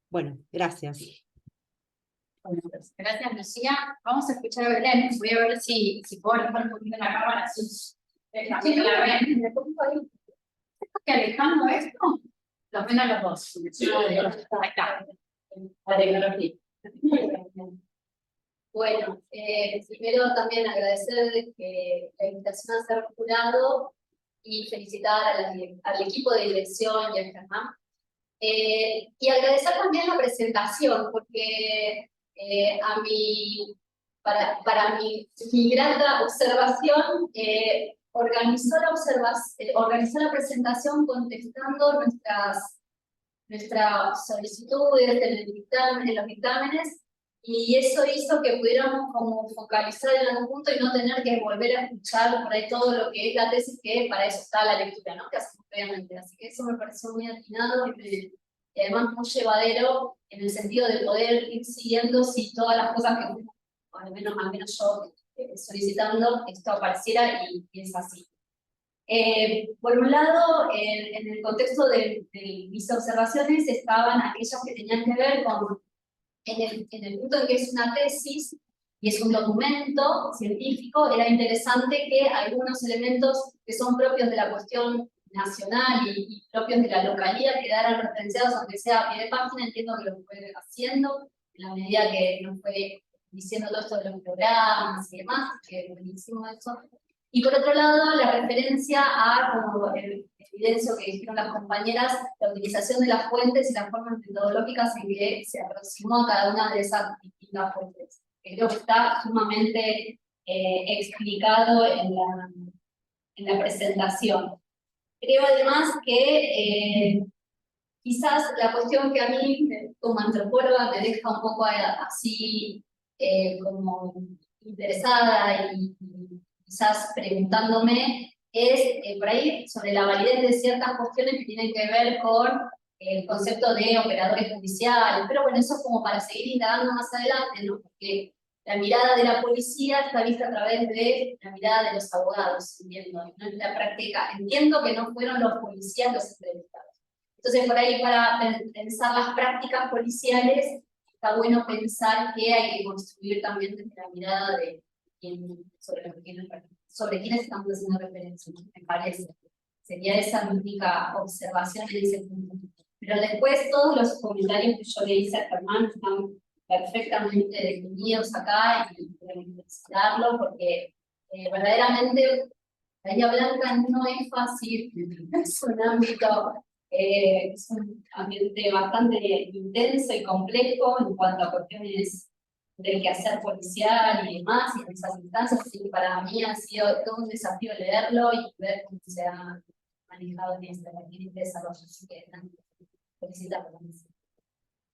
Bueno, gracias. Bueno, pues, gracias, Lucía. Vamos a escuchar a Belén. Voy a ver si puedo alejar un poquito la cámara. Sí, también la ven. ¿Me pongo ahí? ¿Que alejando esto? Los ven a los dos. Sí. Ahí está. La tecnología. Bueno, primero también agradecer la invitación a ser jurado y felicitar al equipo de dirección y a Germán. Y agradecer también la presentación, porque para mi grata observación, organizó la presentación contestando nuestras solicitudes en los dictámenes, y eso hizo que pudiéramos como focalizar en algún punto y no tener que volver a escuchar por ahí todo lo que es la tesis, que para eso está la lectura, ¿no?, que hacemos previamente. Así que eso me pareció muy atinado y además muy llevadero, en el sentido de poder ir siguiendo si todas las cosas que, al menos yo solicitando, esto apareciera, y es así. Por un lado, en el contexto de mis observaciones estaban aquellas que tenían que ver con, en el punto en que es una tesis y es un documento científico, era interesante que algunos elementos que son propios de la cuestión nacional y propios de la localidad quedaran referenciados, aunque sea a pie de página. Entiendo que lo fue haciendo, en la medida que nos fue diciendo todo esto de los programas y demás, que buenísimo eso. Y por otro lado, la referencia a, como el evidencio que dijeron las compañeras, la utilización de las fuentes y las formas metodológicas en que se aproximó a cada una de esas distintas fuentes. Creo que está sumamente explicado en la presentación. Creo además que quizás la cuestión que a mí, como antropóloga, me deja un poco así como interesada y quizás preguntándome, es por ahí sobre la validez de ciertas cuestiones que tienen que ver con el concepto de operadores judiciales. Pero bueno, eso es como para seguir indagando más adelante, ¿no? Porque la mirada de la policía está vista a través de la mirada de los abogados, entiendo, ¿no? En la práctica, entiendo que no fueron los policías los entrevistados. Entonces, por ahí, para pensar las prácticas policiales, está bueno pensar que hay que construir también desde la mirada de sobre quienes estamos haciendo referencia, me parece. Sería esa mi única observación en ese punto. Pero después, todos los comentarios que yo le hice a Germán están perfectamente definidos acá, y quiero felicitarlo porque verdaderamente Bahía Blanca no es fácil, es un ámbito, es un ambiente bastante intenso y complejo en cuanto a cuestiones del quehacer policial y demás, y en esas instancias, así que para mí ha sido todo un desafío leerlo y ver cómo se ha manejado en este desarrollo. Así que, felicitaciones.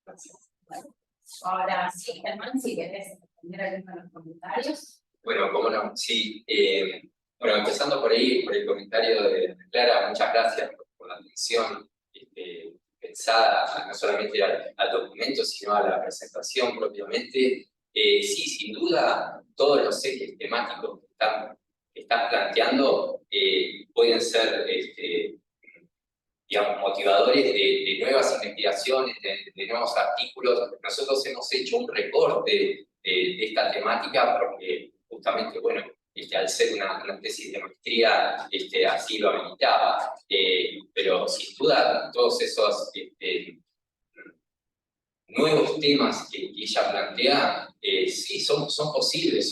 Gracias. Bueno, ahora sí, Germán, si querés responder algunos de los comentarios. Bueno, cómo no, sí. Bueno, empezando por ahí, por el comentario de Clara, muchas gracias por la atención pensada no solamente al documento, sino a la presentación propiamente. Sí, sin duda, todos los ejes temáticos que están planteando pueden ser digamos, motivadores de nuevas investigaciones, de nuevos artículos. Nosotros hemos hecho un recorte de esta temática porque justamente, bueno, al ser una tesis de maestría, así lo habilitaba. Pero sin duda, todos esos nuevos temas que ella plantea, sí, son posibles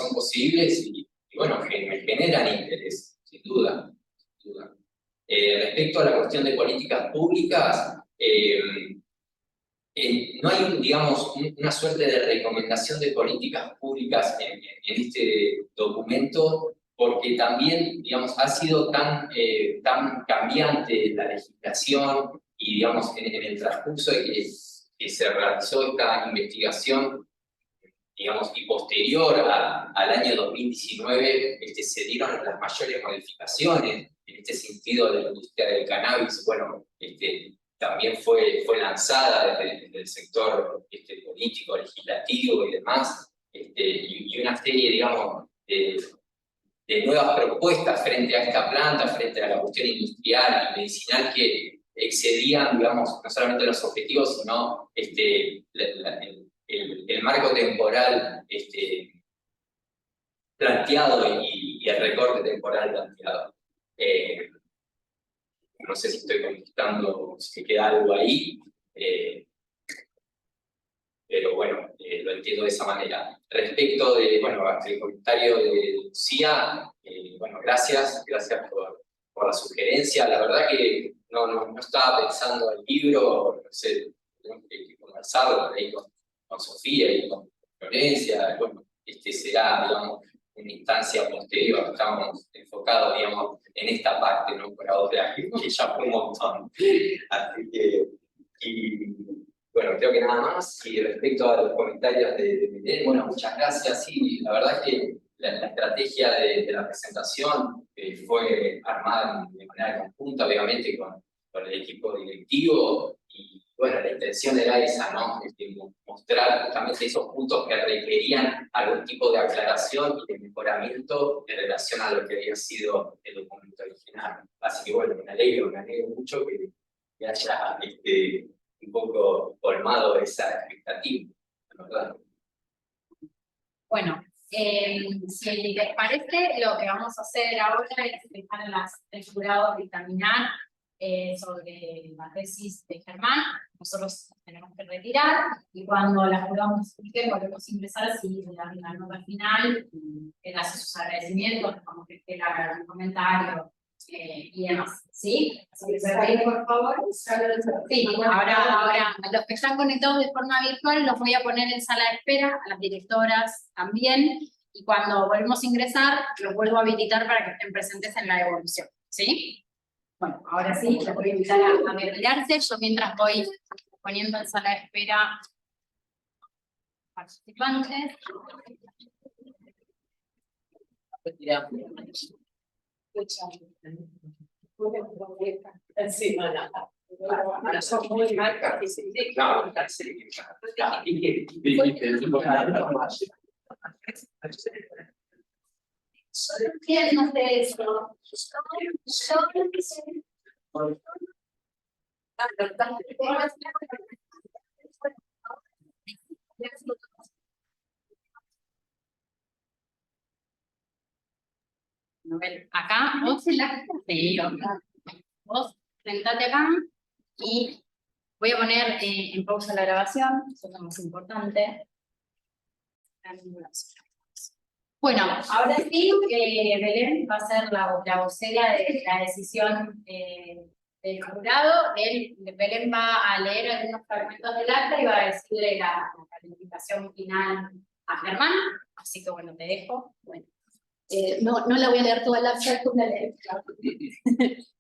y bueno, me generan interés, sin duda. Sin duda. Respecto a la cuestión de políticas públicas, no hay, digamos, una suerte de recomendación de políticas públicas en este documento, porque también, digamos, ha sido tan cambiante la legislación y, digamos, en el transcurso de que se realizó esta investigación, digamos, y posterior al año 2019, se dieron las mayores modificaciones en este sentido de la industria del cannabis. Bueno, también fue lanzada desde el sector político, legislativo y demás, y una serie, digamos, de nuevas propuestas frente a esta planta, frente a la cuestión industrial y medicinal que excedían, digamos, no solamente los objetivos, sino el marco temporal planteado y el recorte temporal planteado. No sé si estoy contestando, si queda algo ahí, pero bueno, lo entiendo de esa manera. Respecto de, bueno, al comentario de Lucía, bueno, gracias por la sugerencia. La verdad que no estaba pensando el libro, no sé, tenemos que conversarlo por ahí con Sofía y con Florencia. Bueno, será, digamos, una instancia posterior. Estamos enfocados, digamos, en esta parte, ¿no? Por ahora, que ya fue un montón. Así que, bueno, creo que nada más. Y respecto a los comentarios de Belén, bueno, muchas gracias. Sí, la verdad es que la estrategia de la presentación fue armada de manera conjunta, obviamente, con el equipo directivo. Y bueno, la intención era esa, ¿no? Mostrar justamente esos puntos que requerían algún tipo de aclaración y de mejoramiento en relación a lo que había sido el documento original. Así que bueno, me alegro mucho que haya un poco colmado esa expectativa, ¿verdad? Bueno, si les parece, lo que vamos a hacer ahora es dejar el jurado dictaminar sobre la tesis de Germán. Nosotros tenemos que retirar y cuando la jurado nos explique volvemos a ingresar así la nota final, él hace sus agradecimientos, como que él haga algún comentario y demás, ¿sí? Así que se vayan, por favor. Sí, ahora los que están conectados de forma virtual los voy a poner en sala de espera, a las directoras también, y cuando volvemos a ingresar los vuelvo a habilitar para que estén presentes en la devolución, ¿sí? Bueno, ahora sí, les voy a invitar a retirarse. Yo mientras voy poniendo en sala de espera participantes. ¿Quién nos de eso? Acá, vos en la vos sentate acá y voy a poner en pausa la grabación, eso es lo más importante. Bueno, ahora sí, Belén va a ser la vocera de la decisión del jurado. Belén va a leer algunos fragmentos del acta y va a decirle la calificación final a Germán, así que bueno, te dejo. Bueno, no la voy a leer toda la abstracto, la leeré.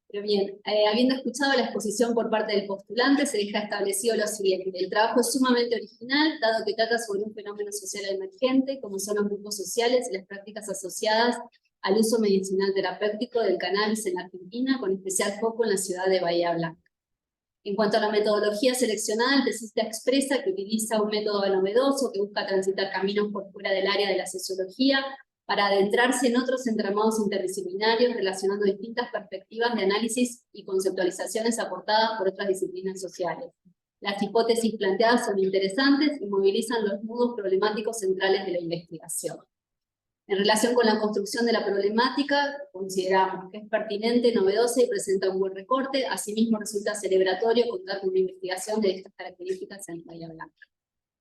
Pero bien, habiendo escuchado la exposición por parte del postulante, se deja establecido lo siguiente. El trabajo es sumamente original, dado que trata sobre un fenómeno social emergente, como son los grupos sociales y las prácticas asociadas al uso medicinal terapéutico del cannabis en la Argentina, con especial foco en la ciudad de Bahía Blanca. En cuanto a la metodología seleccionada, el tesista expresa que utiliza un método novedoso que busca transitar caminos por fuera del área de la sociología para adentrarse en otros entramados interdisciplinarios relacionando distintas perspectivas de análisis y conceptualizaciones aportadas por otras disciplinas sociales. Las hipótesis planteadas son interesantes y movilizan los nudos problemáticos centrales de la investigación. En relación con la construcción de la problemática, consideramos que es pertinente, novedosa y presenta un buen recorte. Asimismo, resulta celebratorio contar con una investigación de estas características en Bahía Blanca.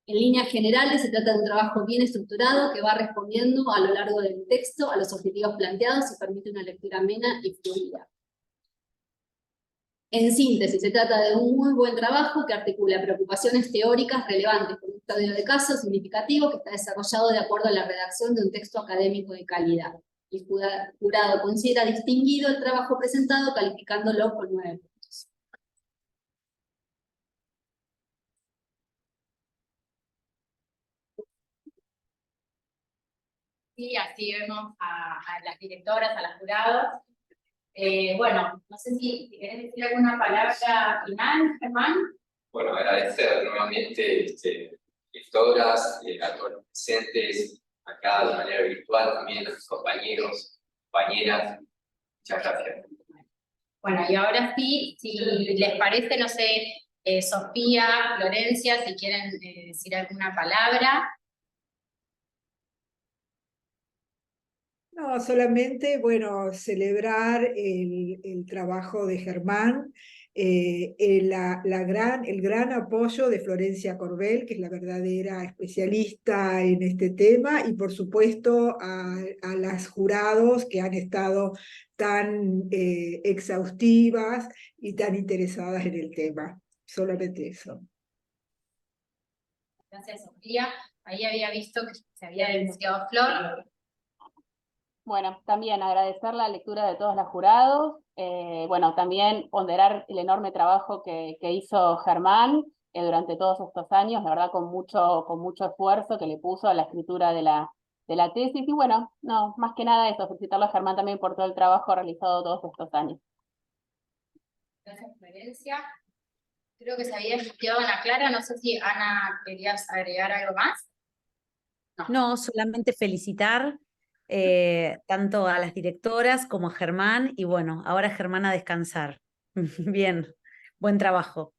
En líneas generales, se trata de un trabajo bien estructurado que va respondiendo a lo largo del texto a los objetivos planteados y permite una lectura amena y fluida. En síntesis, se trata de un muy buen trabajo que articula preocupaciones teóricas relevantes con un estudio de caso significativo que está desarrollado de acuerdo a la redacción de un texto académico de calidad. El jurado considera distinguido el trabajo presentado, calificándolo con 9 puntos. Y así vemos a las directoras, a las jurados. Bueno, no sé si querés decir alguna palabra final, Germán. Bueno, agradecer nuevamente lectoras, a todos los presentes, acá de manera virtual, también a los compañeros, compañeras. Muchas gracias. Bueno, y ahora sí, si les parece, no sé, Sofía, Florencia, si quieren decir alguna palabra. No, solamente, bueno, celebrar el trabajo de Germán, el gran apoyo de Florencia Corbel, que es la verdadera especialista en este tema, y por supuesto a las jurados que han estado tan exhaustivas y tan interesadas en el tema. Solamente eso. Gracias, Sofía. Ahí había visto que se había denunciado Flor. Bueno, también agradecer la lectura de todos los jurados, bueno, también ponderar el enorme trabajo que hizo Germán durante todos estos años, la verdad con mucho esfuerzo que le puso a la escritura de la tesis, y bueno, no, más que nada eso, felicitarlo a Germán también por todo el trabajo realizado todos estos años. Gracias, Florencia. Creo que se había enunciado Ana Clara, no sé si Ana querías agregar algo más. No, solamente felicitar tanto a las directoras como a Germán, y bueno, ahora Germán a descansar. Bien, buen trabajo.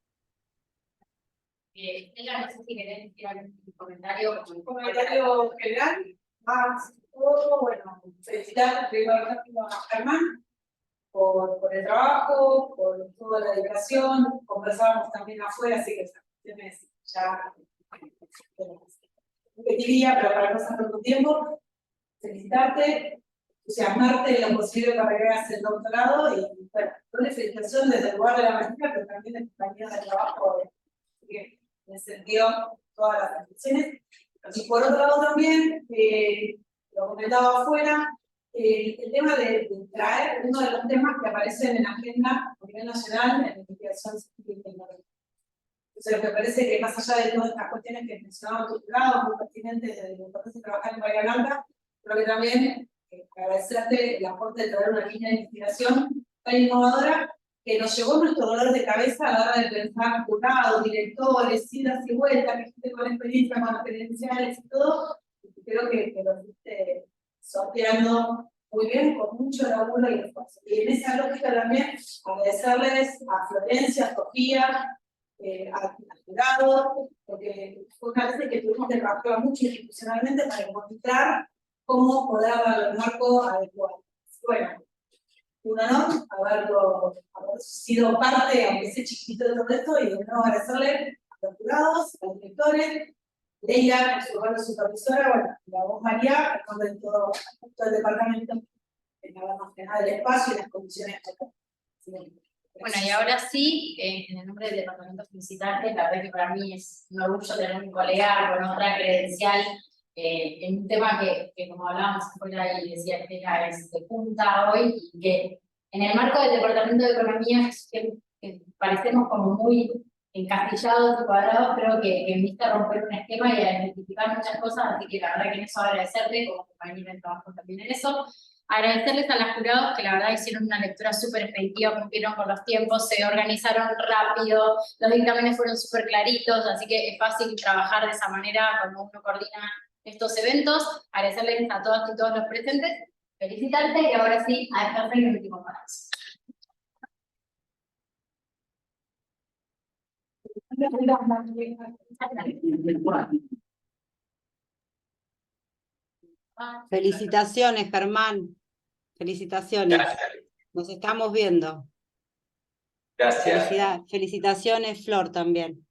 Estela, no sé si querés decir algún comentario. Un comentario general, más todo, bueno, felicitar primero a Germán por el trabajo, por toda la dedicación. Conversábamos también afuera, así que esas cuestiones ya repetiría, pero para no pasar tanto tiempo. Felicitarte, entusiasmarte en lo posible para que hagas el doctorado y, bueno, doble felicitación desde el lugar de la maestría, pero también de compañeros de trabajo, así que en ese sentido, todas las felicitaciones. Y por otro lado también, lo comentaba afuera, el tema de traer uno de los temas que aparecen en la agenda a nivel nacional en la investigación científica y tecnológica. Entonces, me parece que más allá de todas estas cuestiones que mencionaba tu grado, muy pertinentes de la importancia de trabajar en Bahía Blanca, creo que también agradecerte el aporte de traer una línea de investigación tan innovadora que nos llevó nuestro dolor de cabeza a la hora de pensar jurados, directores, idas y vueltas, que gente con experiencia, con credenciales y todo, y creo que lo fuiste sorteando muy bien, con mucho laburo y esfuerzo. Y en esa lógica también agradecerles a Florencia, a Sofía, al jurado, porque fue una vez que tuvimos que trabajar mucho institucionalmente para encontrar cómo poder dar el marco adecuado. Bueno, un honor haber sido parte, aunque sea chiquitito de todo esto, y de nuevo agradecerle a los jurados, a los directores, Leila, su rol de supervisora, bueno, y a vos, María, a nombre de todo el departamento, que nada más que nada del espacio y las condiciones. Bueno, y ahora sí, en el nombre del departamento felicitarte, la verdad que para mí es un orgullo tener un colega con otra credencial en un tema que como hablábamos afuera y decía que era de punta hoy, y que en el marco del Departamento de Economía, que parecemos como muy encastillados y cuadrados, creo que en vista de romper un esquema y a identificar muchas cosas, así que la verdad que en eso agradecerte, como compañera de trabajo también en eso. Agradecerles a los jurados que la verdad hicieron una lectura súper expeditiva, cumplieron con los tiempos, se organizaron rápido, los dictámenes fueron súper claritos, así que es fácil trabajar de esa manera cuando uno coordina estos eventos. Agradecerles a todas y todos los presentes, felicitarte y ahora sí, a ejercer el último paso. Felicitaciones, Germán. Felicitaciones. Gracias. Nos estamos viendo. Gracias. Felicitaciones, Flor, también.